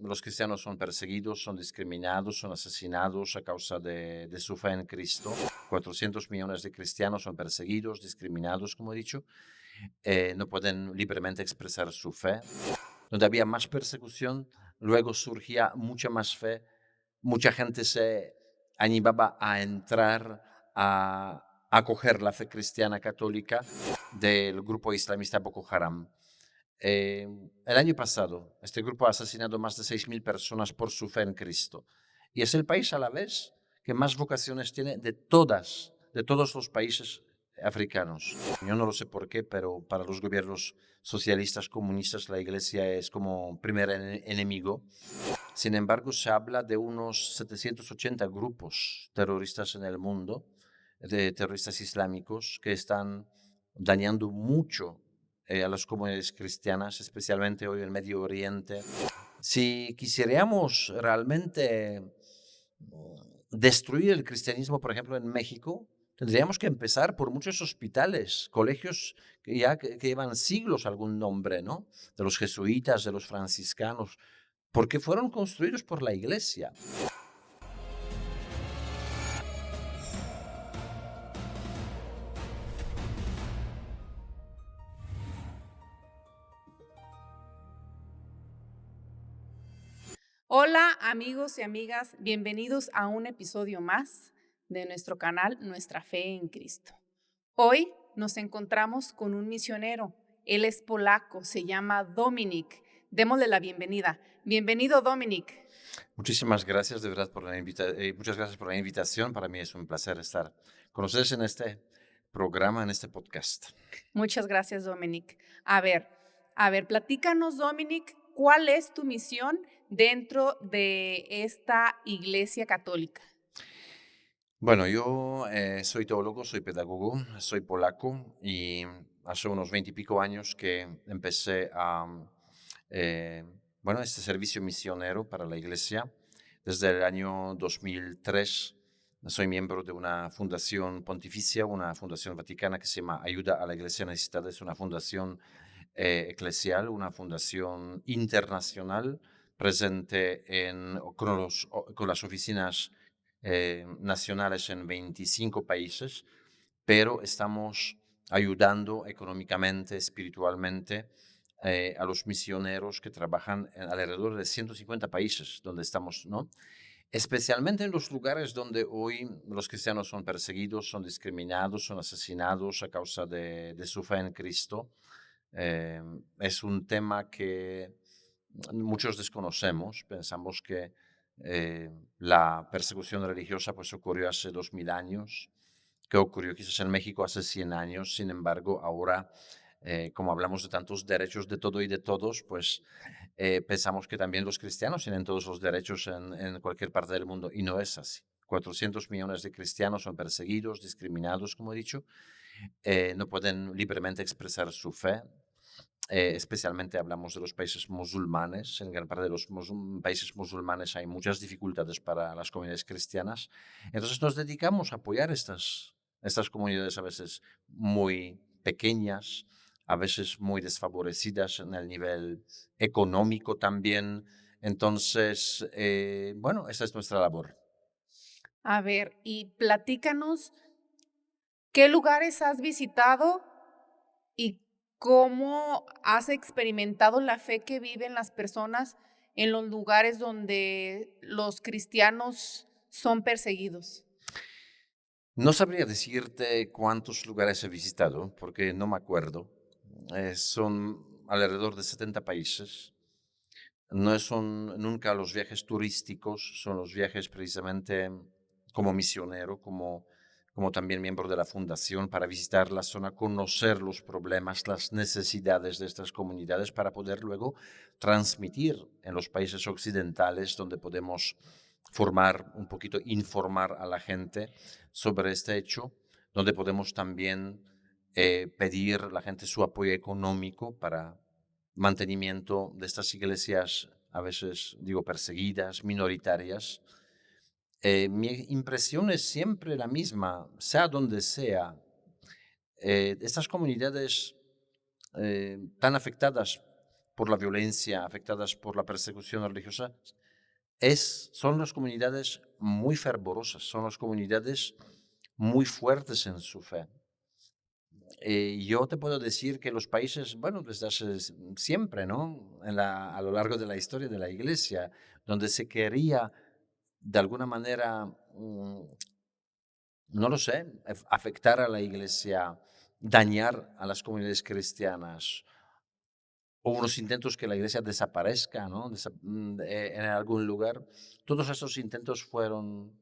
los cristianos son perseguidos, son discriminados, son asesinados a causa de su fe en Cristo. 400 millones de cristianos son perseguidos, discriminados, como he dicho, no pueden libremente expresar su fe. Donde había más persecución, luego surgía mucha más fe, mucha gente se animaba a entrar a acoger la fe cristiana católica del grupo islamista Boko Haram. El año pasado, este grupo ha asesinado más de 6.000 personas por su fe en Cristo. Y es el país a la vez que más vocaciones tiene de todos los países africanos. Yo no lo sé por qué, pero para los gobiernos socialistas, comunistas, la iglesia es como primer enemigo. Sin embargo, se habla de unos 780 grupos terroristas en el mundo, de terroristas islámicos, que están dañando mucho a las comunidades cristianas, especialmente hoy en Medio Oriente. Si quisiéramos realmente destruir el cristianismo, por ejemplo, en México, tendríamos que empezar por muchos hospitales, colegios que llevan siglos algún nombre, ¿no? De los jesuitas, de los franciscanos, porque fueron construidos por la iglesia. Hola amigos y amigas, bienvenidos a un episodio más de nuestro canal Nuestra Fe en Cristo. Hoy nos encontramos con un misionero, él es polaco, se llama Dominik. Démosle la bienvenida. Bienvenido Dominik. Muchísimas gracias de verdad por muchas gracias por la invitación. Para mí es un placer estar con ustedes en este programa, en este podcast. Muchas gracias Dominik. Platícanos Dominik, ¿cuál es tu misión dentro de esta iglesia católica? Bueno, yo soy teólogo, soy pedagogo, soy polaco y hace unos 20 y pico años que empecé bueno, este servicio misionero para la iglesia. Desde el año 2003 soy miembro de una fundación pontificia, una fundación vaticana que se llama Ayuda a la Iglesia Necesitada. Es una fundación eclesial, una fundación internacional presente con las oficinas nacionales en 25 países, pero estamos ayudando económicamente, espiritualmente, a los misioneros que trabajan en alrededor de 150 países donde estamos, ¿no? Especialmente en los lugares donde hoy los cristianos son perseguidos, son discriminados, son asesinados a causa de su fe en Cristo. Es un tema que muchos desconocemos, pensamos que la persecución religiosa pues ocurrió hace 2000 años, que ocurrió quizás en México hace 100 años, sin embargo ahora, como hablamos de tantos derechos de todo y de todos, pues pensamos que también los cristianos tienen todos los derechos en cualquier parte del mundo y no es así. 400 millones de cristianos son perseguidos, discriminados, como he dicho, no pueden libremente expresar su fe. Especialmente hablamos de los países musulmanes. En gran parte de los países musulmanes hay muchas dificultades para las comunidades cristianas. Entonces nos dedicamos a apoyar estas comunidades a veces muy pequeñas, a veces muy desfavorecidas en el nivel económico también. Entonces, bueno, esta es nuestra labor. Y platícanos, ¿qué lugares has visitado y cómo has experimentado la fe que viven las personas en los lugares donde los cristianos son perseguidos? No sabría decirte cuántos lugares he visitado, porque no me acuerdo. Son alrededor de 70 países. No son nunca los viajes turísticos, son los viajes precisamente como misionero, como también miembro de la fundación, para visitar la zona, conocer los problemas, las necesidades de estas comunidades, para poder luego transmitir en los países occidentales donde podemos formar un poquito, informar a la gente sobre este hecho, donde podemos también pedir a la gente su apoyo económico para mantenimiento de estas iglesias, a veces digo perseguidas, minoritarias. Mi impresión es siempre la misma, sea donde sea. Estas comunidades tan afectadas por la violencia, afectadas por la persecución religiosa, son las comunidades muy fervorosas, son las comunidades muy fuertes en su fe. Yo te puedo decir que los países, bueno, desde hace siempre, ¿no? A lo largo de la historia de la Iglesia, donde se quería de alguna manera, no lo sé, afectar a la Iglesia, dañar a las comunidades cristianas, o unos intentos que la Iglesia desaparezca, ¿no? En algún lugar, todos esos intentos fueron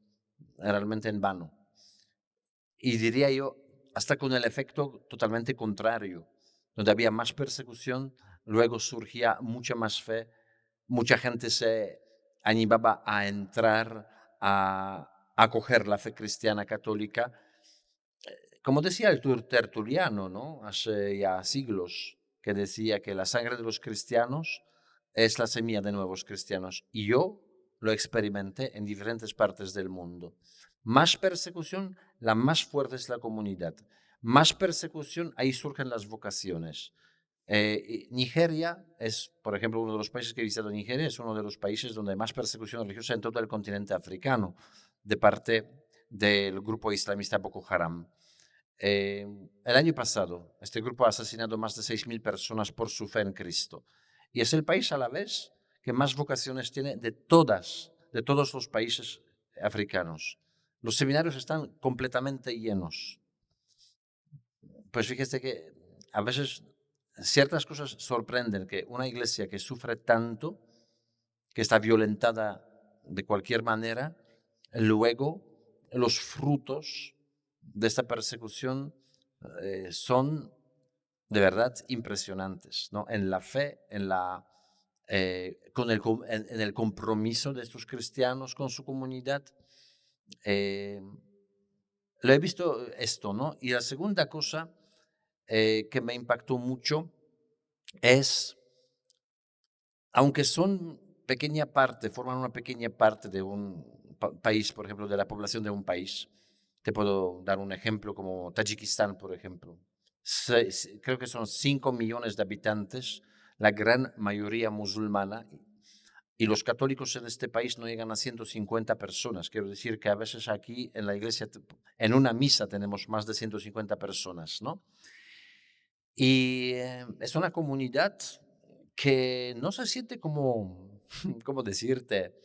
realmente en vano. Y diría yo, hasta con el efecto totalmente contrario, donde había más persecución, luego surgía mucha más fe, mucha gente se animaba a entrar, a acoger la fe cristiana católica. Como decía el Tertuliano, ¿no? Hace ya siglos, que decía que la sangre de los cristianos es la semilla de nuevos cristianos. Y yo lo experimenté en diferentes partes del mundo. Más persecución, la más fuerte es la comunidad. Más persecución, ahí surgen las vocaciones. Nigeria es, por ejemplo, uno de los países que he visitado. Nigeria es uno de los países donde hay más persecución religiosa en todo el continente africano, de parte del grupo islamista Boko Haram. El año pasado, este grupo ha asesinado más de 6.000 personas por su fe en Cristo. Y es el país a la vez que más vocaciones tiene de todos los países africanos. Los seminarios están completamente llenos. Pues fíjese que a veces ciertas cosas sorprenden, que una iglesia que sufre tanto, que está violentada de cualquier manera, luego los frutos de esta persecución son de verdad impresionantes, ¿no? En la fe, en el compromiso de estos cristianos con su comunidad. eh, lo he visto esto, ¿no? Y la segunda cosa que me impactó mucho es, aunque forman una pequeña parte de un país, por ejemplo, de la población de un país. Te puedo dar un ejemplo como Tayikistán, por ejemplo. Creo que son 5 millones de habitantes, la gran mayoría musulmana, y los católicos en este país no llegan a 150 personas. Quiero decir que a veces aquí en la iglesia, en una misa tenemos más de 150 personas, ¿no? Y es una comunidad que no se siente como, ¿cómo decirte?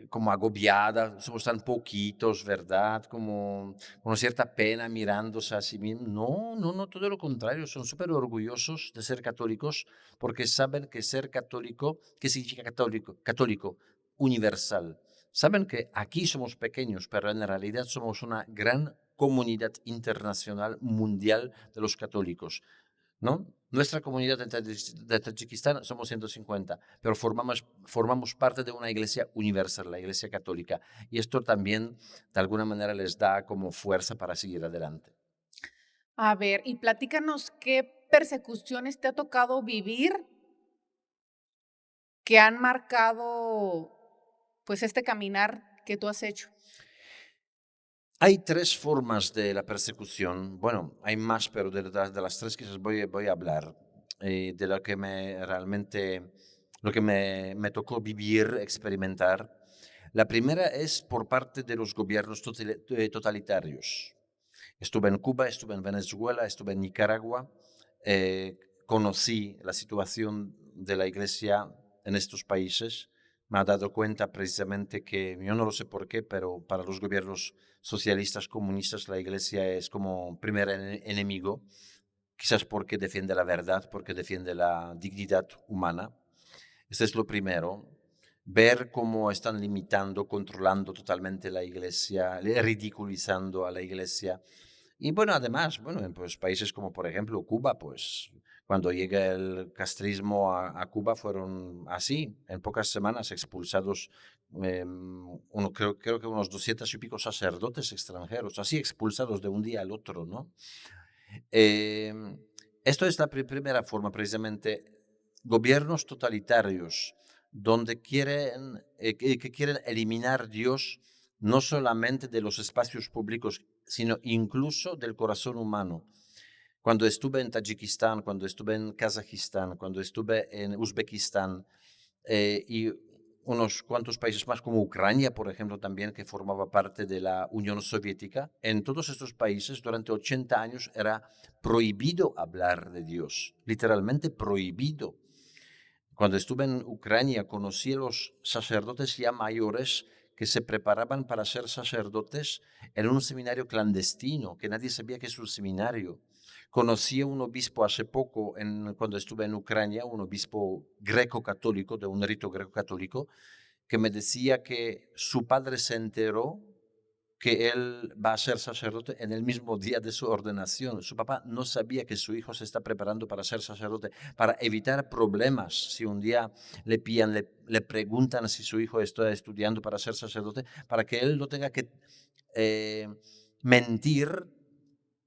Como agobiada, somos tan poquitos, ¿verdad? Como una cierta pena mirándose a sí mismos. No, no, no, todo lo contrario, son súper orgullosos de ser católicos porque saben que ser católico, ¿qué significa católico? Católico, universal. Saben que aquí somos pequeños, pero en realidad somos una gran comunidad internacional, mundial de los católicos, ¿no? Nuestra comunidad de Tayikistán somos 150, pero formamos parte de una iglesia universal, la iglesia católica. Y esto también, de alguna manera, les da como fuerza para seguir adelante. A ver, y platícanos qué persecuciones te ha tocado vivir que han marcado, pues, este caminar que tú has hecho. Hay tres formas de la persecución. Bueno, hay más, pero de las tres quizás voy a hablar. De lo que me tocó vivir, experimentar. La primera es por parte de los gobiernos totalitarios. Estuve en Cuba, estuve en Venezuela, estuve en Nicaragua. Conocí la situación de la iglesia en estos países. Me ha dado cuenta precisamente que, yo no lo sé por qué, pero para los gobiernos socialistas, comunistas, la iglesia es como primer enemigo, quizás porque defiende la verdad, porque defiende la dignidad humana. Este es lo primero. Ver cómo están limitando, controlando totalmente la iglesia, ridiculizando a la iglesia. Y bueno, además, bueno, en pues, países como por ejemplo Cuba, pues cuando llega el castrismo a Cuba fueron así, en pocas semanas expulsados, creo que unos 200 y pico sacerdotes extranjeros, así expulsados de un día al otro, ¿no? Em, Esto es la primera forma, precisamente, gobiernos totalitarios, donde que quieren eliminar Dios no solamente de los espacios públicos, sino incluso del corazón humano. Cuando estuve en Tayikistán, cuando estuve en Kazajistán, cuando estuve en Uzbekistán y unos cuantos países más como Ucrania, por ejemplo, también que formaba parte de la Unión Soviética, en todos estos países durante 80 años era prohibido hablar de Dios, literalmente prohibido. Cuando estuve en Ucrania conocí a los sacerdotes ya mayores que se preparaban para ser sacerdotes en un seminario clandestino, que nadie sabía que es un seminario. Conocí a un obispo hace poco, cuando estuve en Ucrania, un obispo greco-católico, de un rito greco-católico, que me decía que su padre se enteró que él va a ser sacerdote en el mismo día de su ordenación. Su papá no sabía que su hijo se está preparando para ser sacerdote, para evitar problemas. Si un día le pillan, le preguntan si su hijo está estudiando para ser sacerdote, para que él no tenga que eh, mentir,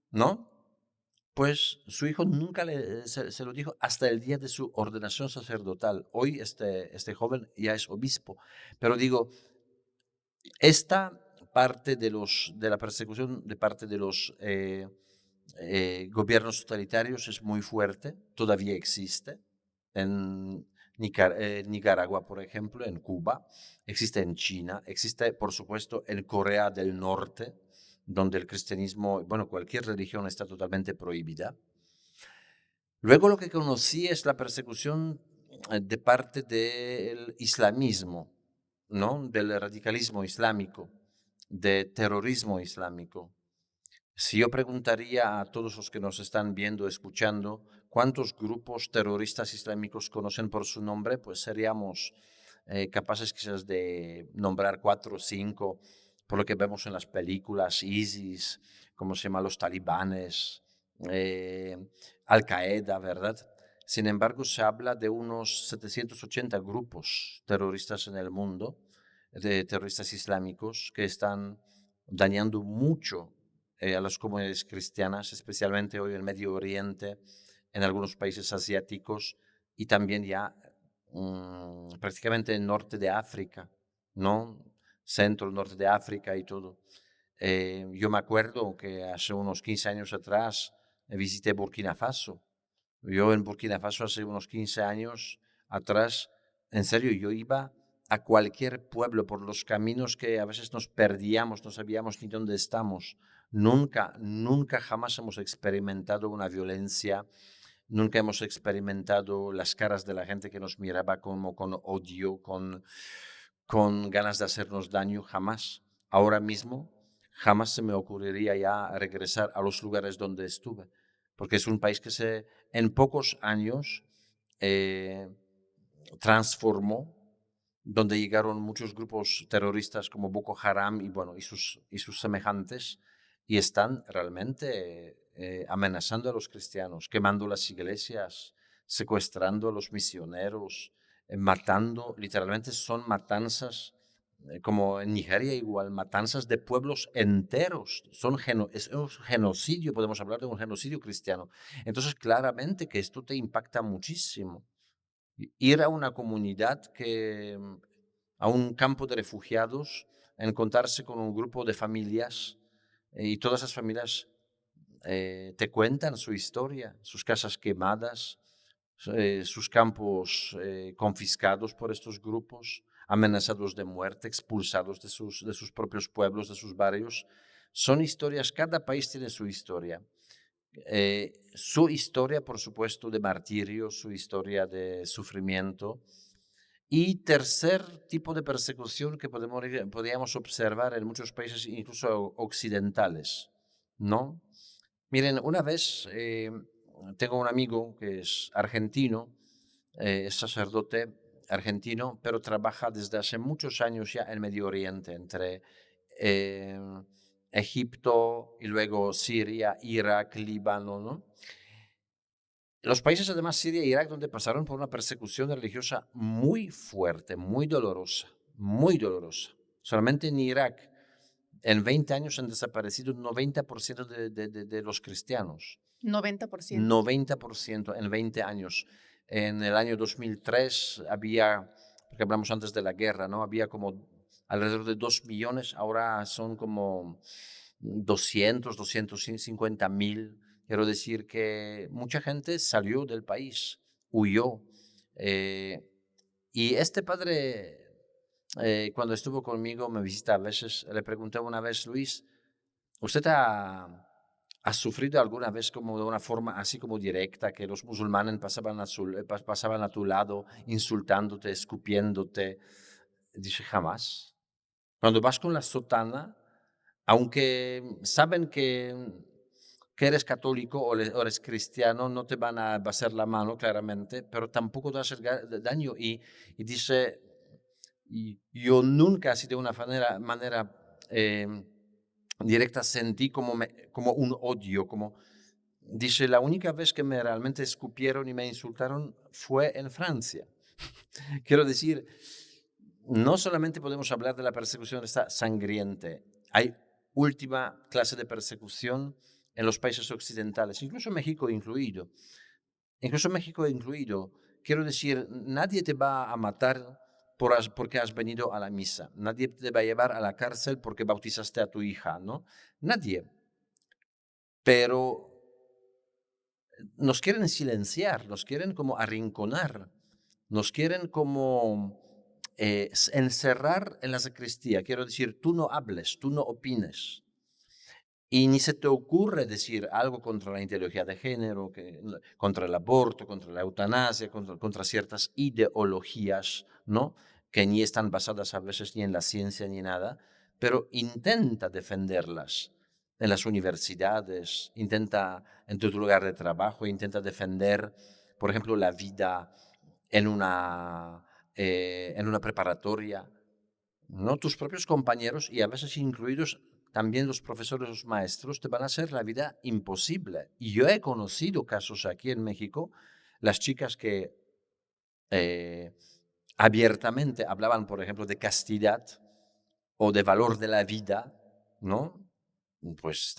¿no? Pues su hijo nunca se lo dijo hasta el día de su ordenación sacerdotal. Hoy este joven ya es obispo. Pero digo, esta parte de la persecución de parte de los gobiernos totalitarios es muy fuerte, todavía existe. En Nicaragua, por ejemplo, en Cuba, existe en China, existe, por supuesto, en Corea del Norte, donde el cristianismo, bueno, cualquier religión está totalmente prohibida. Luego lo que conocí es la persecución de parte del islamismo, ¿no? Del radicalismo islámico, de terrorismo islámico. Si yo preguntaría a todos los que nos están viendo, escuchando, cuántos grupos terroristas islámicos conocen por su nombre, pues seríamos capaces quizás de nombrar 4 o 5, por lo que vemos en las películas, ISIS, cómo se llama, los talibanes, eh, Al-Qaeda, ¿verdad? Sin embargo, se habla de unos 780 grupos terroristas en el mundo, de terroristas islámicos, que están dañando mucho a las comunidades cristianas, especialmente hoy en Medio Oriente, en algunos países asiáticos y también ya prácticamente en norte de África, ¿no? Centro, norte de África y todo. Yo me acuerdo que hace unos 15 años atrás visité Burkina Faso. Yo en Burkina Faso hace unos 15 años atrás, en serio, yo iba a cualquier pueblo por los caminos que a veces nos perdíamos, no sabíamos ni dónde estamos. Nunca jamás hemos experimentado una violencia, nunca hemos experimentado las caras de la gente que nos miraba como con odio, con ganas de hacernos daño, jamás. Ahora mismo, jamás se me ocurriría ya regresar a los lugares donde estuve, porque es un país que en pocos años eh, transformó, donde llegaron muchos grupos terroristas como Boko Haram y, bueno, y sus semejantes, y están realmente amenazando a los cristianos, quemando las iglesias, secuestrando a los misioneros, matando, literalmente son matanzas, como en Nigeria igual, matanzas de pueblos enteros, es un genocidio, podemos hablar de un genocidio cristiano. Entonces, claramente que esto te impacta muchísimo. Ir a una comunidad a un campo de refugiados, encontrarse con un grupo de familias y todas esas familias te cuentan su historia, sus casas quemadas, sus campos confiscados por estos grupos, amenazados de muerte, expulsados de sus propios pueblos, de sus barrios. Son historias, cada país tiene su historia, por supuesto, de martirio, su historia de sufrimiento. Y tercer tipo de persecución que podríamos observar en muchos países, incluso occidentales, ¿no? Miren, una vez tengo un amigo que es argentino, es sacerdote argentino, pero trabaja desde hace muchos años ya en Medio Oriente, entre eh, Egipto y luego Siria, Irak, Líbano, ¿no? Los países, además, Siria e Irak, donde pasaron por una persecución religiosa muy fuerte, muy dolorosa, muy dolorosa. Solamente en Irak, en 20 años han desaparecido 90% de los cristianos. 90%. 90% en 20 años. En el año 2003 había, porque hablamos antes de la guerra, ¿no? Había como alrededor de 2 millones, ahora son como 250.000 Quiero decir que mucha gente salió del país, huyó. eh, y este padre, cuando estuvo conmigo, me visita a veces, le pregunté una vez, Luis, ¿usted ha sufrido alguna vez como de una forma así como directa que los musulmanes pasaban a tu lado, insultándote, escupiéndote? Dice, jamás. Cuando vas con la sotana, aunque saben que eres católico o eres cristiano, no te van a hacer la mano claramente, pero tampoco te va a hacer daño. Y dice, y yo nunca, así de una manera directa, sentí como un odio, como, dice, la única vez que me realmente escupieron y me insultaron fue en Francia. Quiero decir, no solamente podemos hablar de la persecución esta sangriente, hay última clase de persecución en los países occidentales, incluso México incluido. Incluso México incluido. Quiero decir, nadie te va a matar porque has venido a la misa. Nadie te va a llevar a la cárcel porque bautizaste a tu hija, ¿no? Nadie. Pero nos quieren silenciar, nos quieren como arrinconar, nos quieren como encerrar en la sacristía. Quiero decir, tú no hables, tú no opines. Y ni se te ocurre decir algo contra la ideología de género, contra el aborto, contra la eutanasia, contra ciertas ideologías, ¿no? Que ni están basadas a veces ni en la ciencia ni nada, pero intenta defenderlas en las universidades, intenta en tu lugar de trabajo, intenta defender, por ejemplo, la vida en en una preparatoria, ¿no? Tus propios compañeros y a veces incluidos también los profesores, los maestros, te van a hacer la vida imposible. Y yo he conocido casos aquí en México, las chicas que eh, abiertamente hablaban, por ejemplo, de castidad o de valor de la vida, ¿no? Pues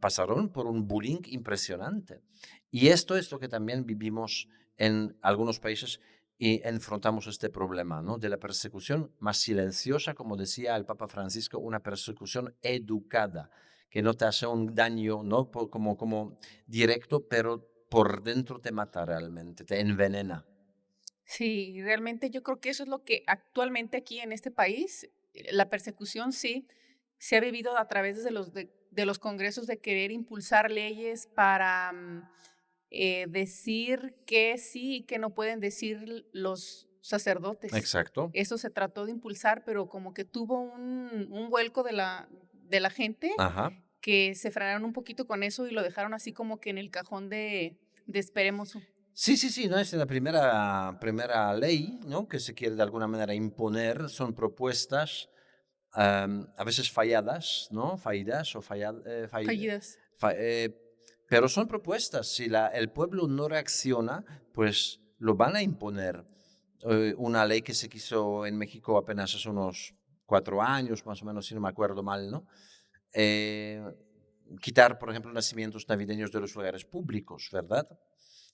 pasaron por un bullying impresionante. Y esto es lo que también vivimos en algunos países y enfrentamos este problema, ¿no? De la persecución más silenciosa, como decía el Papa Francisco, una persecución educada, que no te hace un daño, ¿no? Como directo, pero por dentro te mata realmente, te envenena. Sí, realmente yo creo que eso es lo que actualmente aquí en este país, la persecución sí, se ha vivido a través de los congresos de querer impulsar leyes para decir que sí y que no pueden decir los sacerdotes. Exacto. Eso se trató de impulsar, pero como que tuvo un vuelco de la gente Ajá. que se frenaron un poquito con eso y lo dejaron así como que en el cajón de esperemos. Sí, sí, sí, no es la primera ley, ¿no? Que se quiere de alguna manera imponer, son propuestas a veces falladas, ¿no? Fallidas o Fallidas. fa- eh, pero son propuestas. Si el pueblo no reacciona, pues lo van a imponer. Una ley que se quiso en México apenas hace unos 4 años, más o menos, si no me acuerdo mal, ¿no? Eh, quitar, por ejemplo, nacimientos navideños de los lugares públicos, ¿verdad?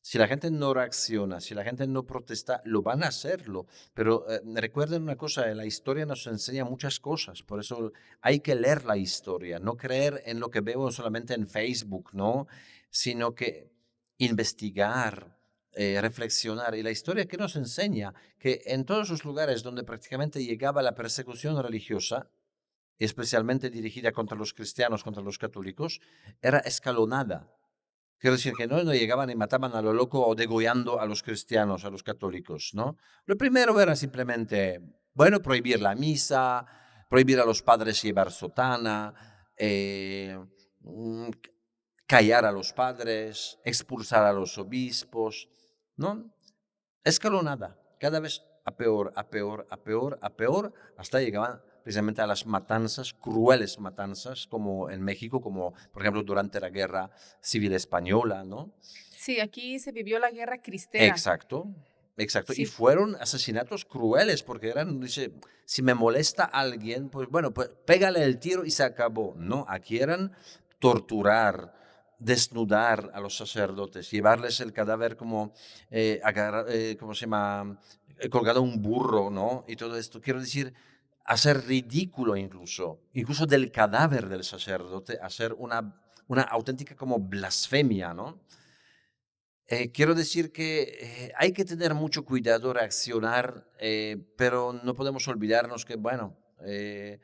Si la gente no reacciona, si la gente no protesta, lo van a hacerlo. Pero recuerden una cosa, la historia nos enseña muchas cosas, por eso hay que leer la historia, no creer en lo que veo solamente en Facebook, ¿no? Sino que investigar, reflexionar. Y la historia que nos enseña que en todos los lugares donde prácticamente llegaba la persecución religiosa, especialmente dirigida contra los cristianos, contra los católicos, era escalonada. Quiero decir que no llegaban y mataban a lo loco o degollando a los cristianos, a los católicos, ¿no? Lo primero era simplemente, bueno, prohibir la misa, prohibir a los padres llevar sotana, mm, callar a los padres, expulsar a los obispos, ¿no? Escalonada, cada vez a peor, a peor, a peor, a peor, hasta llegaban precisamente a las matanzas, crueles matanzas, como en México, como por ejemplo durante la Guerra Civil Española, ¿no? Sí, aquí se vivió la guerra cristera. Exacto, exacto. Y Sí, fueron asesinatos crueles, porque eran, dice, si me molesta alguien, pues bueno, pues pégale el tiro y se acabó. No, aquí eran torturar, desnudar a los sacerdotes, llevarles el cadáver como, ¿cómo se llama? Colgado a un burro, ¿no? Y todo esto. Quiero decir, hacer ridículo incluso del cadáver del sacerdote, hacer una auténtica como blasfemia, ¿no? Quiero decir que hay que tener mucho cuidado, reaccionar, pero no podemos olvidarnos que, bueno, que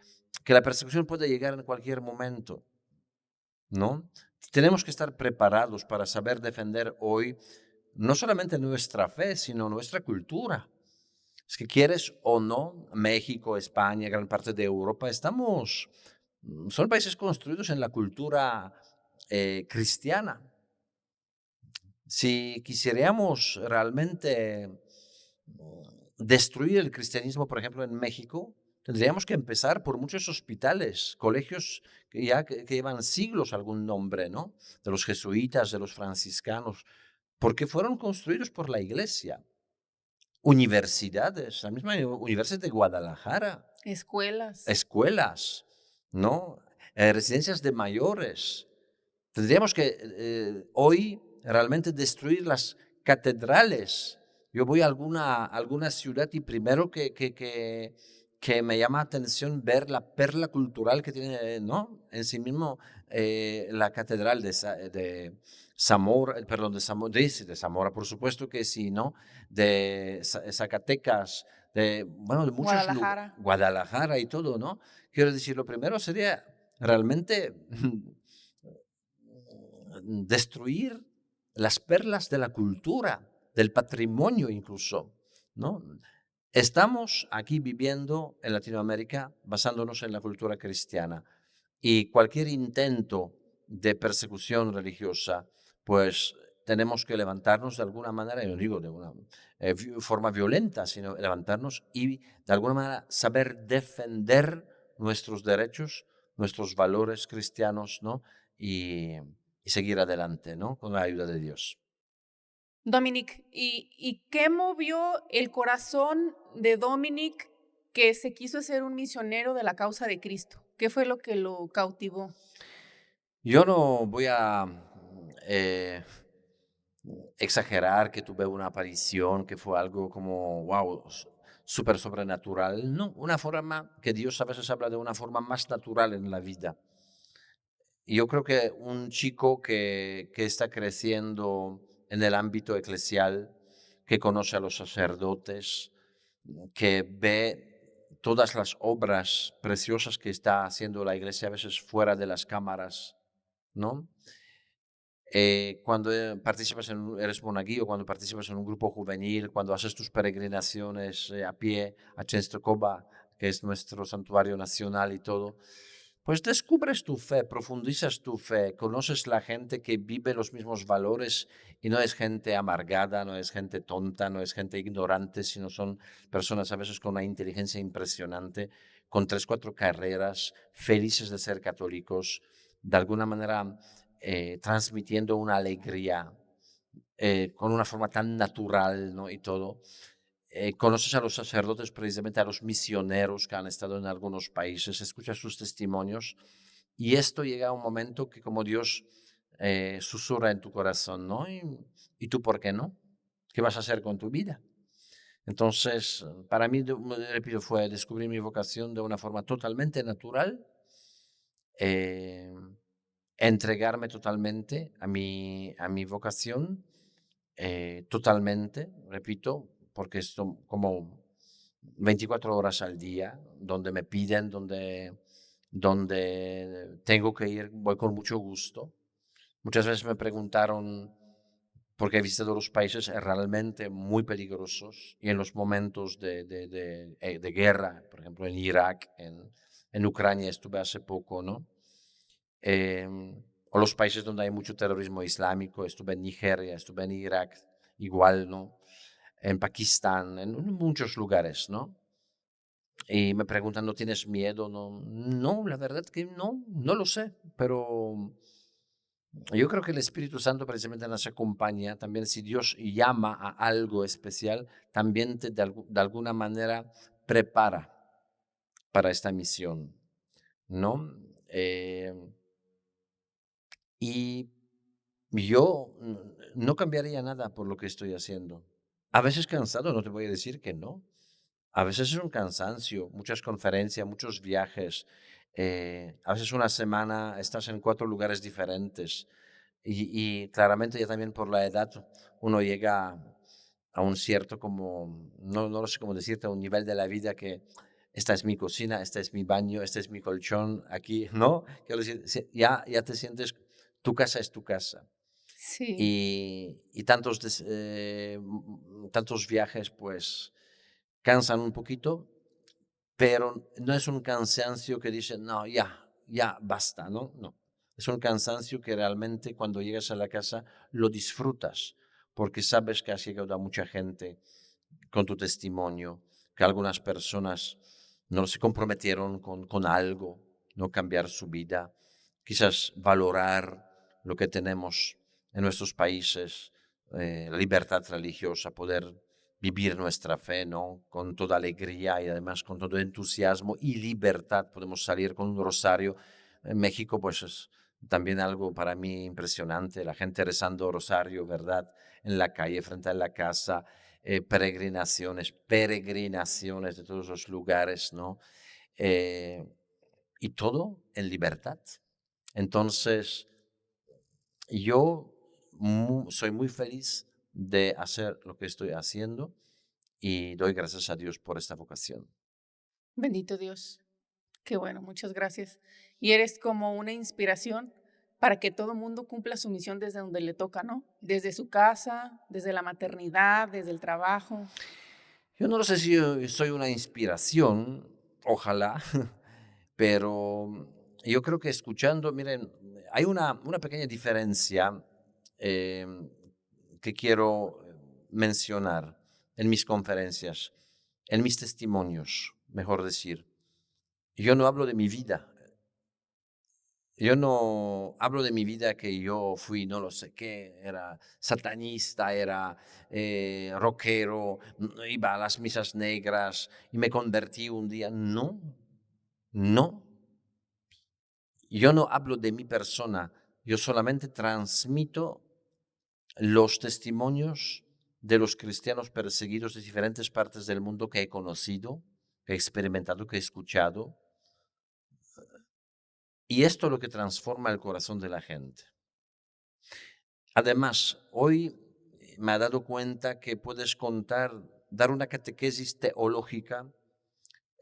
la persecución puede llegar en cualquier momento, ¿no? Tenemos que estar preparados para saber defender hoy no solamente nuestra fe, sino nuestra cultura. Es que quieres o no, México, España, gran parte de Europa, son países construidos en la cultura cristiana. Si quisiéramos realmente destruir el cristianismo, por ejemplo, en México, tendríamos que empezar por muchos hospitales, colegios que llevan siglos algún nombre, ¿no? De los jesuitas, de los franciscanos, porque fueron construidos por la iglesia. Universidades, la misma Universidad de Guadalajara, Escuelas. escuelas, ¿no? Residencias de mayores. Tendríamos que hoy realmente destruir las catedrales. Yo voy a alguna ciudad y primero que me llama atención ver la perla cultural que tiene, ¿no? En sí mismo la catedral de Zamora, perdón, de Zamora, por supuesto que sí, ¿no? De Zacatecas, bueno, de muchos lugares, Guadalajara. Guadalajara y todo, ¿no? Quiero decir, lo primero sería realmente destruir las perlas de la cultura, del patrimonio incluso, ¿no? Estamos aquí viviendo en Latinoamérica basándonos en la cultura cristiana y cualquier intento de persecución religiosa, pues tenemos que levantarnos de alguna manera, y no digo de una forma violenta, sino levantarnos y de alguna manera saber defender nuestros derechos, nuestros valores cristianos, ¿no? Y seguir adelante, ¿no? Con la ayuda de Dios. Dominic, ¿y qué movió el corazón de Dominic que se quiso ser un misionero de la causa de Cristo? ¿Qué fue lo que lo cautivó? Yo no voy a eh, exagerar que tuve una aparición, que fue algo como, wow, súper sobrenatural. No, una forma que Dios a veces habla de una forma más natural en la vida. Y yo creo que un chico que está creciendo en el ámbito eclesial, que conoce a los sacerdotes, que ve todas las obras preciosas que está haciendo la iglesia a veces fuera de las cámaras, ¿no? Cuando participas eres monaguillo, cuando participas en un grupo juvenil, cuando haces tus peregrinaciones a pie a Chenstokhova, que es nuestro santuario nacional y todo, pues descubres tu fe, profundizas tu fe, conoces la gente que vive los mismos valores y no es gente amargada, no es gente tonta, no es gente ignorante, sino son personas a veces con una inteligencia impresionante, con 3, 4 carreras, felices de ser católicos, de alguna manera transmitiendo una alegría con una forma tan natural, ¿no? Y todo. Conoces a los sacerdotes, precisamente a los misioneros que han estado en algunos países, escuchas sus testimonios y esto llega a un momento que como Dios susurra en tu corazón, ¿no? ¿Y tú por qué no? ¿Qué vas a hacer con tu vida? Entonces, para mí, repito, fue descubrir mi vocación de una forma totalmente natural, eh, entregarme totalmente a mi vocación, totalmente, repito, porque esto como 24 horas al día, donde me piden, donde tengo que ir, voy con mucho gusto. Muchas veces me preguntaron, porque he visitado los países realmente muy peligrosos y en los momentos de guerra, por ejemplo en Irak, en Ucrania estuve hace poco, ¿no? O los países donde hay mucho terrorismo islámico, estuve en Nigeria, estuve en Irak, igual, ¿no? En Pakistán, en muchos lugares, ¿no? Y me preguntan, ¿no tienes miedo? No, no, la verdad que no, no lo sé, pero yo creo que el Espíritu Santo precisamente nos acompaña, también si Dios llama a algo especial, también te de alguna manera prepara para esta misión, ¿no? Eh, y yo no cambiaría nada por lo que estoy haciendo. A veces cansado, no te voy a decir que no. A veces es un cansancio, muchas conferencias, muchos viajes. A veces una semana estás en 4 lugares diferentes y claramente ya también por la edad uno llega a un cierto como, no lo sé cómo decirte, a un nivel de la vida que esta es mi cocina, este es mi baño, este es mi colchón, aquí, ¿no? Quiero decir, ya te sientes, tu casa es tu casa. Sí, Y tantos viajes pues cansan un poquito, pero no es un cansancio que dice, no, ya basta, ¿no? No. Es un cansancio que realmente cuando llegas a la casa lo disfrutas, porque sabes que has llegado a mucha gente con tu testimonio, que algunas personas no se comprometieron con algo, no cambiar su vida, quizás valorar lo que tenemos en nuestros países, la libertad religiosa, poder vivir nuestra fe, ¿no? Con toda alegría y además con todo entusiasmo y libertad. Podemos salir con un rosario. En México, pues es también algo para mí impresionante, la gente rezando rosario, ¿verdad? En la calle, frente a la casa, peregrinaciones de todos los lugares, ¿no? Eh, y todo en libertad. Entonces, yo soy muy feliz de hacer lo que estoy haciendo y doy gracias a Dios por esta vocación. bendito Dios. Qué bueno, muchas gracias. Y eres como una inspiración para que todo mundo cumpla su misión desde donde le toca, ¿no? Desde su casa, desde la maternidad, desde el trabajo. Yo no lo sé si yo soy una inspiración, ojalá, pero yo creo que escuchando, miren, hay una pequeña diferencia em, que quiero mencionar en mis conferencias, en mis testimonios, mejor decir. Yo no hablo de mi vida. Yo no hablo de mi vida que yo fui, no lo sé qué, era satanista, era rockero, iba a las misas negras y me convertí un día. No, no. Yo no hablo de mi persona, yo solamente transmito los testimonios de los cristianos perseguidos de diferentes partes del mundo que he conocido, que he experimentado, que he escuchado. Y esto es lo que transforma el corazón de la gente. Además, hoy me he dado cuenta que puedes dar una catequesis teológica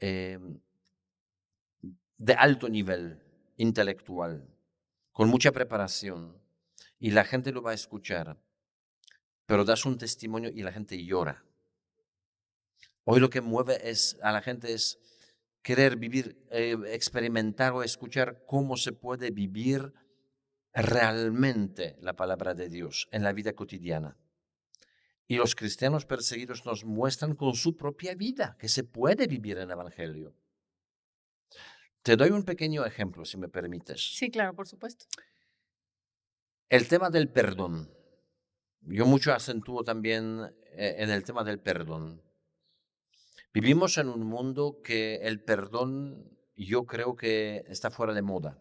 eh, de alto nivel intelectual, con mucha preparación, y la gente lo va a escuchar, pero das un testimonio y la gente llora. Hoy lo que mueve a la gente es querer vivir, experimentar o escuchar cómo se puede vivir realmente la palabra de Dios en la vida cotidiana. Y los cristianos perseguidos nos muestran con su propia vida que se puede vivir el Evangelio. Te doy un pequeño ejemplo, si me permites. Sí, claro, por supuesto. El tema del perdón. Yo mucho acentúo también en el tema del perdón. Vivimos en un mundo que el perdón yo creo que está fuera de moda.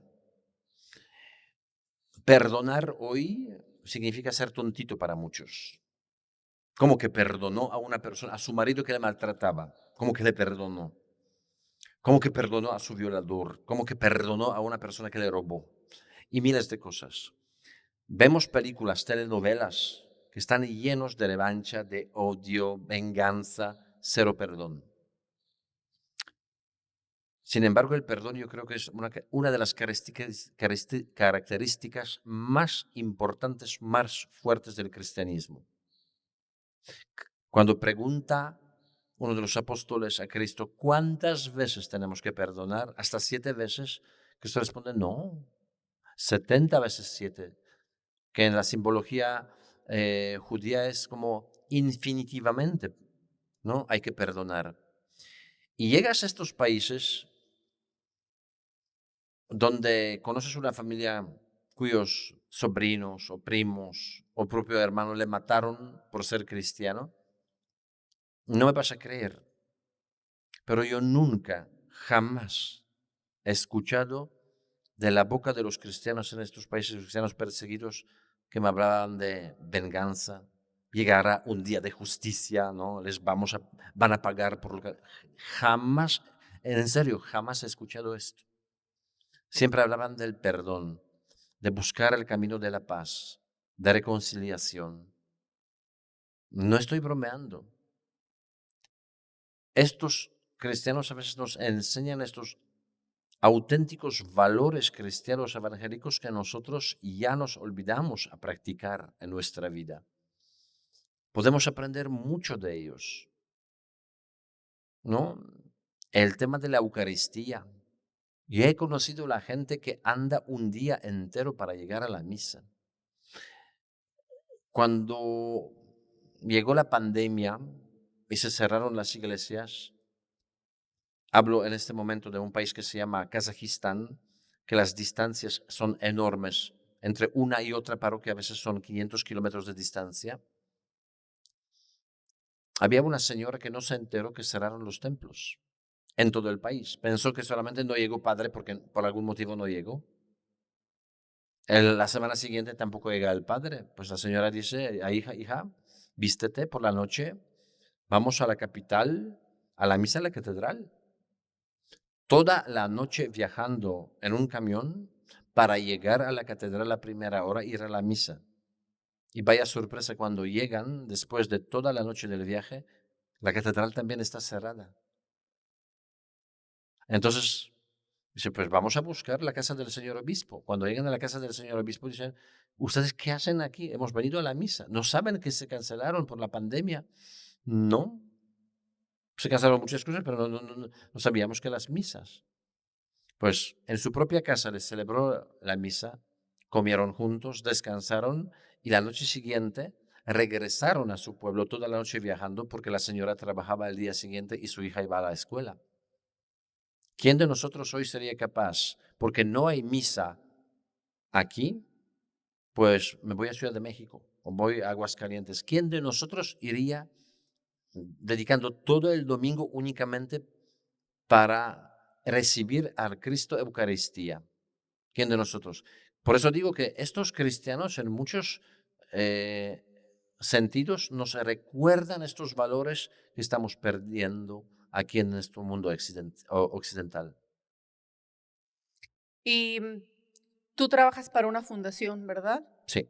Perdonar hoy significa ser tontito para muchos. ¿Cómo que perdonó a una persona, a su marido que le maltrataba? ¿Cómo que le perdonó? ¿Cómo que perdonó a su violador? ¿Cómo que perdonó a una persona que le robó? Y miles de cosas. Vemos películas, telenovelas que están llenos de revancha, de odio, venganza, cero perdón. Sin embargo, el perdón yo creo que es una de las características más importantes, más fuertes del cristianismo. Cuando pregunta uno de los apóstoles a Cristo, ¿cuántas veces tenemos que perdonar? Hasta 7 veces. Cristo responde, no, 70 veces 7, que en la simbología judía es como infinitivamente, ¿no? Hay que perdonar. Y llegas a estos países donde conoces una familia cuyos sobrinos o primos o propio hermano le mataron por ser cristiano, no me vas a creer, pero yo nunca, jamás he escuchado de la boca de los cristianos en estos países, los cristianos perseguidos, que me hablaban de venganza. Llegará un día de justicia, ¿no? Van a pagar por lo que... Jamás, en serio, jamás he escuchado esto. Siempre hablaban del perdón, de buscar el camino de la paz, de reconciliación. No estoy bromeando. Estos cristianos a veces nos enseñan estos auténticos valores cristianos evangélicos que nosotros ya nos olvidamos a practicar en nuestra vida. Podemos aprender mucho de ellos, ¿no? El tema de la Eucaristía. Yo he conocido la gente que anda un día entero para llegar a la misa. Cuando llegó la pandemia y se cerraron las iglesias, hablo en este momento de un país que se llama Kazajistán, que las distancias son enormes. Entre una y otra parroquia a veces son 500 kilómetros de distancia. Había una señora que no se enteró que cerraron los templos en todo el país. Pensó que solamente no llegó padre porque por algún motivo no llegó. La semana siguiente tampoco llega el padre. Pues la señora dice, hija, vístete por la noche, vamos a la capital, a la misa en la catedral. Toda la noche viajando en un camión para llegar a la catedral a primera hora, ir a la misa. Y vaya sorpresa, cuando llegan, después de toda la noche del viaje, la catedral también está cerrada. Entonces, dice, pues vamos a buscar la casa del señor obispo. Cuando llegan a la casa del señor obispo, dicen, ¿ustedes qué hacen aquí? Hemos venido a la misa. ¿No saben que se cancelaron por la pandemia? No, se cancelaron muchas cosas, pero no sabíamos que las misas. Pues en su propia casa les celebró la misa, comieron juntos, descansaron y la noche siguiente regresaron a su pueblo toda la noche viajando porque la señora trabajaba el día siguiente y su hija iba a la escuela. ¿Quién de nosotros hoy sería capaz? Porque no hay misa aquí, pues me voy a Ciudad de México o voy a Aguascalientes. ¿Quién de nosotros iría dedicando todo el domingo únicamente para recibir al Cristo Eucaristía? ¿Quién de nosotros? Por eso digo que estos cristianos en muchos eh, sentidos nos recuerdan estos valores que estamos perdiendo aquí en nuestro mundo occidental. Y tú trabajas para una fundación, ¿verdad? Sí,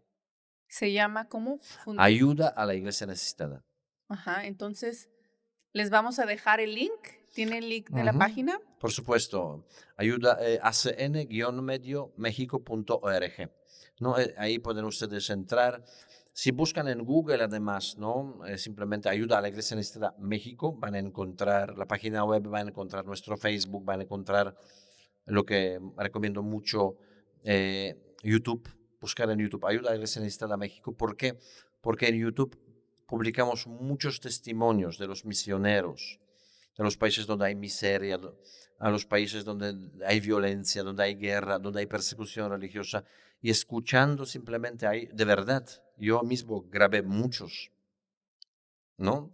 Se llama ¿cómo? ayuda a la iglesia necesitada. Ajá, entonces les vamos a dejar el link. ¿Tiene el link de la Ujú. página? Por supuesto, ayuda acn-mexico.org. ¿No? Ahí pueden ustedes entrar. Si buscan en Google, además, ¿no? Simplemente ayuda a la Iglesia Necesitada México, van a encontrar la página web, van a encontrar nuestro Facebook, van a encontrar lo que recomiendo mucho, YouTube, buscar en YouTube, ayuda a la Iglesia Necesitada México. ¿Por qué? Porque en YouTube publicamos muchos testimonios de los misioneros, de los países donde hay miseria, a los países donde hay violencia, donde hay guerra, donde hay persecución religiosa, y escuchando simplemente ahí, de verdad, yo mismo grabé muchos, ¿no?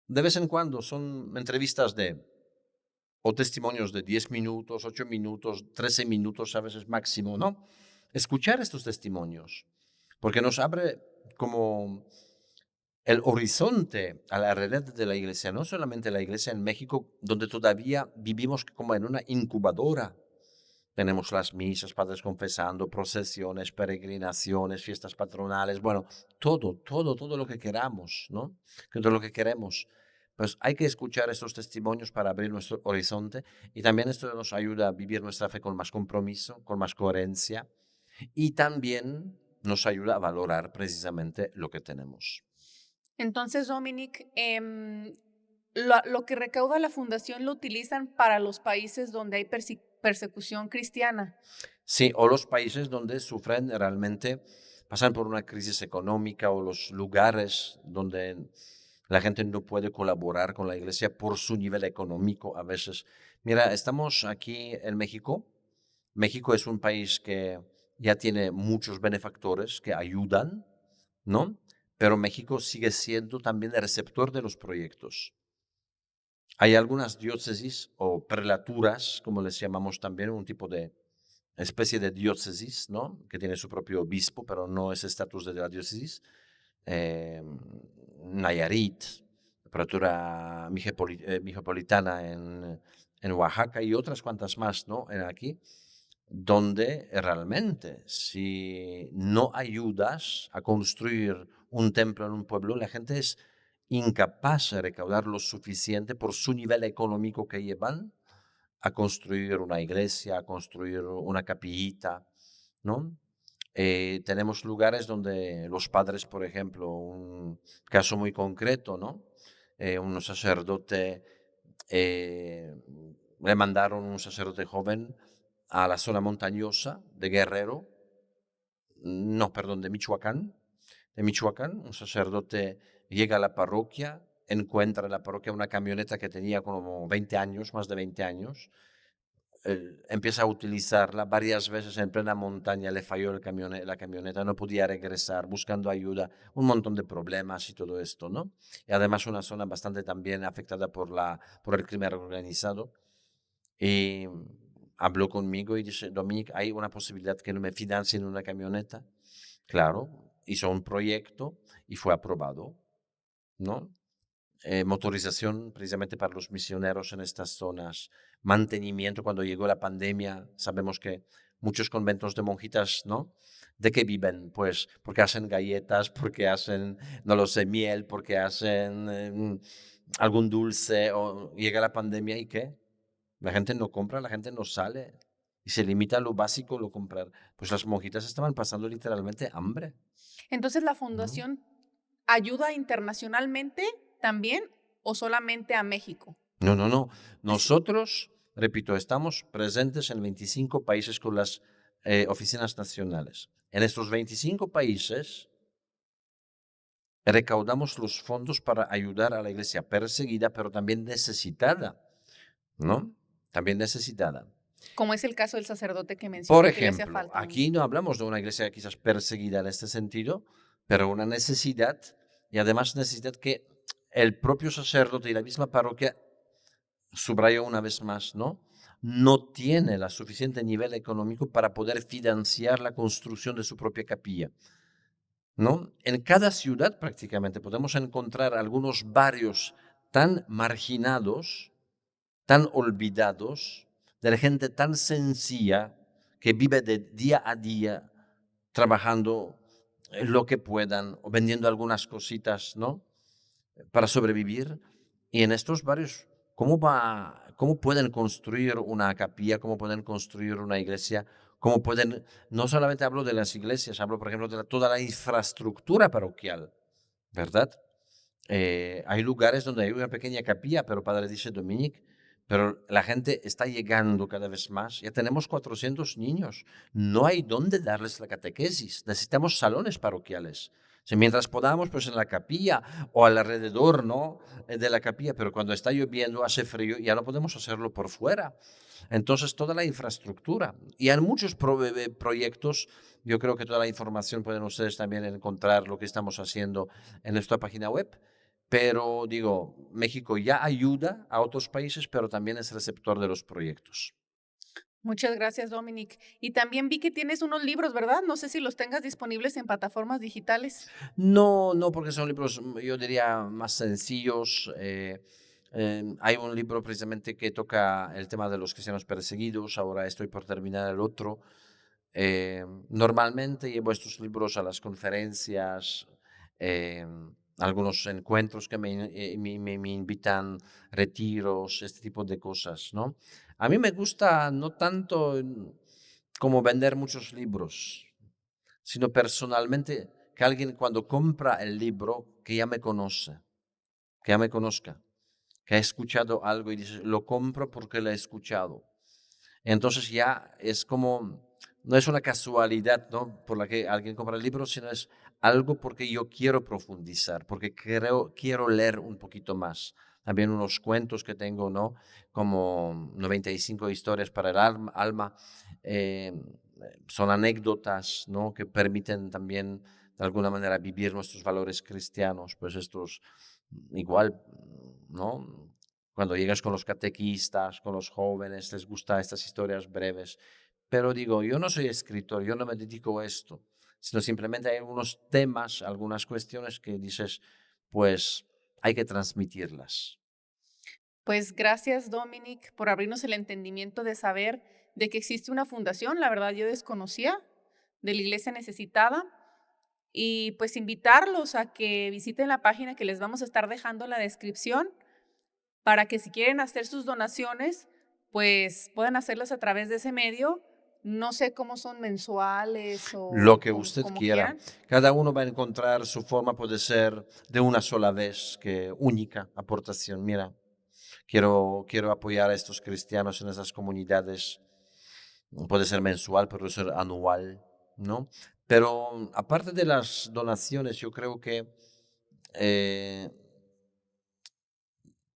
De vez en cuando son entrevistas o testimonios de 10 minutos, 8 minutos, 13 minutos a veces máximo, ¿no? Escuchar estos testimonios, porque nos abre como el horizonte a la realidad de la iglesia, no solamente la iglesia en México, donde todavía vivimos como en una incubadora. Tenemos las misas, padres confesando, procesiones, peregrinaciones, fiestas patronales, bueno, todo lo que queramos, ¿no? Todo lo que queremos. Pues hay que escuchar estos testimonios para abrir nuestro horizonte y también esto nos ayuda a vivir nuestra fe con más compromiso, con más coherencia y también nos ayuda a valorar precisamente lo que tenemos. Entonces, Dominic, lo que recauda la fundación lo utilizan para los países donde hay persecución cristiana. Sí, o los países donde sufren realmente, pasan por una crisis económica o los lugares donde la gente no puede colaborar con la iglesia por su nivel económico a veces. Mira, estamos aquí en México. México es un país que ya tiene muchos benefactores que ayudan, ¿no? Pero México sigue siendo también el receptor de los proyectos. Hay algunas diócesis o prelaturas, como les llamamos también, un tipo de especie de diócesis, ¿no? Que tiene su propio obispo, pero no es estatus de la diócesis. eh, Nayarit, prelatura mijopolitana en Oaxaca y otras cuantas más, ¿no? Aquí, donde realmente si no ayudas a construir un templo en un pueblo, la gente es incapaz de recaudar lo suficiente por su nivel económico que llevan a construir una iglesia, a construir una capillita, ¿no? Tenemos lugares donde los padres, por ejemplo, un caso muy concreto, ¿no? Un sacerdote, eh, le mandaron un sacerdote joven a la zona montañosa de Guerrero, no, perdón, de Michoacán, un sacerdote llega a la parroquia, encuentra en la parroquia una camioneta que tenía como 20 años, más de 20 años, empieza a utilizarla varias veces en plena montaña, le falló la camioneta, no podía regresar, buscando ayuda, un montón de problemas y todo esto, ¿no? Y además una zona bastante también afectada por el crimen organizado. Y habló conmigo y dice, Dominic, ¿hay una posibilidad que no me financien una camioneta? Claro, hizo un proyecto y fue aprobado, ¿no? Motorización precisamente para los misioneros en estas zonas, mantenimiento. Cuando llegó la pandemia, sabemos que muchos conventos de monjitas, ¿no? ¿De qué viven? Pues porque hacen galletas, porque hacen, no lo sé, miel, porque hacen algún dulce, o llega la pandemia y ¿qué? La gente no compra, la gente no sale y se limita a lo básico, lo comprar. Pues las monjitas estaban pasando literalmente hambre, Entonces, ¿la ¿no? fundación ayuda internacionalmente también o solamente a México? No, no, no. Es Nosotros, repito, estamos presentes en 25 países con las oficinas nacionales. En estos 25 países recaudamos los fondos para ayudar a la iglesia perseguida, pero también necesitada, ¿no? También necesitada. como es el caso del sacerdote que Por menciona que le hacía ejemplo, falta un. aquí no hablamos de una iglesia quizás perseguida en este sentido, pero una necesidad y además necesidad que el propio sacerdote y la misma parroquia, subrayo una vez más, ¿no? No tiene el suficiente nivel económico para poder financiar la construcción de su propia capilla, ¿no? En cada ciudad prácticamente podemos encontrar algunos barrios tan marginados, tan olvidados, de la gente tan sencilla que vive de día a día trabajando lo que puedan o vendiendo algunas cositas, ¿no? Para sobrevivir. Y en estos barrios, cómo pueden construir una capilla? ¿Cómo pueden construir una iglesia? ¿Cómo pueden, no solamente hablo de las iglesias, hablo, por ejemplo, de toda la infraestructura parroquial, ¿verdad? Hay lugares donde hay una pequeña capilla, pero Padre dice Dominic, pero la gente está llegando cada vez más. Ya tenemos 400 niños. No hay dónde darles la catequesis. Necesitamos salones parroquiales. Si mientras podamos, pues en la capilla o alrededor, ¿no? De la capilla, pero cuando está lloviendo, hace frío, ya no podemos hacerlo por fuera. Entonces, toda la infraestructura. Y hay muchos proyectos. Yo creo que toda la información pueden ustedes también encontrar lo que estamos haciendo en nuestra página web. Pero digo, México ya ayuda a otros países, pero también es receptor de los proyectos. Muchas gracias, Dominic. Y también vi que tienes unos libros, ¿verdad? No sé si los tengas disponibles en plataformas digitales. No, no, porque son libros, yo diría, más sencillos. Hay un libro precisamente que toca el tema de los cristianos perseguidos. Ahora estoy por terminar el otro. Normalmente llevo estos libros a las conferencias, eh, algunos encuentros que me invitan, retiros, este tipo de cosas, ¿no? A mí me gusta no tanto como vender muchos libros, sino personalmente que alguien cuando compra el libro, que ya me conoce, que ya me conozca, que ha escuchado algo y dice, lo compro porque lo he escuchado. Entonces ya es como, no es una casualidad, ¿no? Por la que alguien compra el libro, sino es algo porque yo quiero profundizar, porque quiero leer un poquito más. También unos cuentos que tengo, ¿no? Como 95 historias para el alma. eh, Son anécdotas, ¿no? Que permiten también, de alguna manera, vivir nuestros valores cristianos. Pues estos, igual, ¿no? Cuando llegas con los catequistas, con los jóvenes, les gustan estas historias breves. Pero digo, yo no soy escritor, yo no me dedico a esto, sino simplemente hay algunos temas, algunas cuestiones que dices, pues hay que transmitirlas. Pues gracias, Dominic, por abrirnos el entendimiento de saber de que existe una fundación. La verdad, yo desconocía de la Iglesia Necesitada. Y pues invitarlos a que visiten la página que les vamos a estar dejando en la descripción para que si quieren hacer sus donaciones, pues puedan hacerlas a través de ese medio. No sé cómo son mensuales Lo o que usted como quiera. quieran. Cada uno va a encontrar su forma, puede ser de una sola vez, que única aportación. Mira, quiero apoyar a estos cristianos en esas comunidades. Puede ser mensual, puede ser anual, ¿no? Pero aparte de las donaciones, yo creo que eh,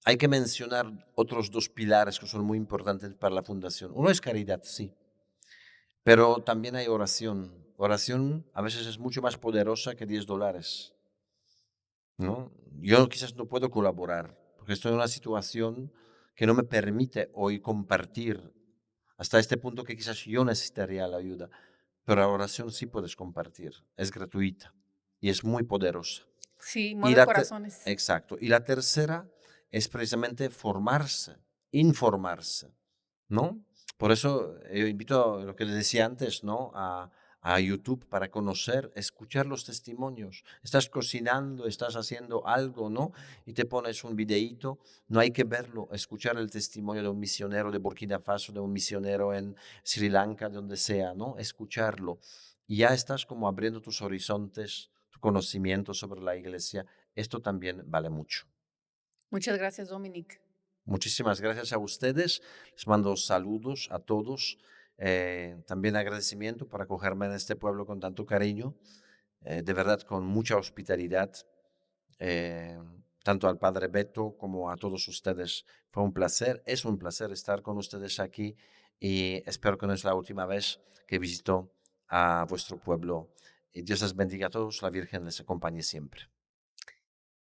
hay que mencionar otros dos pilares que son muy importantes para la fundación. Uno es caridad, sí, pero también hay oración. Oración a veces es mucho más poderosa que $10, ¿no? Yo quizás no puedo colaborar porque estoy en una situación que no me permite hoy compartir hasta este punto que quizás yo necesitaría la ayuda, pero la oración sí puedes compartir, es gratuita y es muy poderosa. Sí, Y mueve la corazones. exacto. Y la tercera es precisamente formarse, informarse, ¿no? Por eso yo invito a lo que les decía antes, ¿no? A YouTube para conocer, escuchar los testimonios. Estás cocinando, estás haciendo algo, ¿no? Y te pones un videíto, no hay que verlo, escuchar el testimonio de un misionero de Burkina Faso, de un misionero en Sri Lanka, de donde sea, ¿no? Escucharlo. Y ya estás como abriendo tus horizontes, tu conocimiento sobre la iglesia. Esto también vale mucho. Muchas gracias, Dominic. Muchísimas gracias a ustedes. Les mando saludos a todos. También agradecimiento por acogerme en este pueblo con tanto cariño, de verdad con mucha hospitalidad, eh, tanto al padre Beto como a todos ustedes. Fue un placer, es un placer estar con ustedes aquí y espero que no es la última vez que visito a vuestro pueblo. Y Dios les bendiga a todos, la Virgen les acompañe siempre.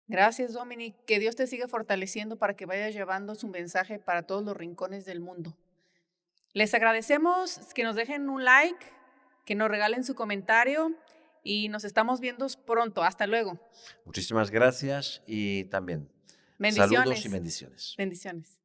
Gracias, Dominic. Que Dios te siga fortaleciendo para que vayas llevando su mensaje para todos los rincones del mundo. Les agradecemos que nos dejen un like, que nos regalen su comentario y nos estamos viendo pronto. Hasta luego. Muchísimas gracias y también saludos y Bendiciones. bendiciones. Bendiciones.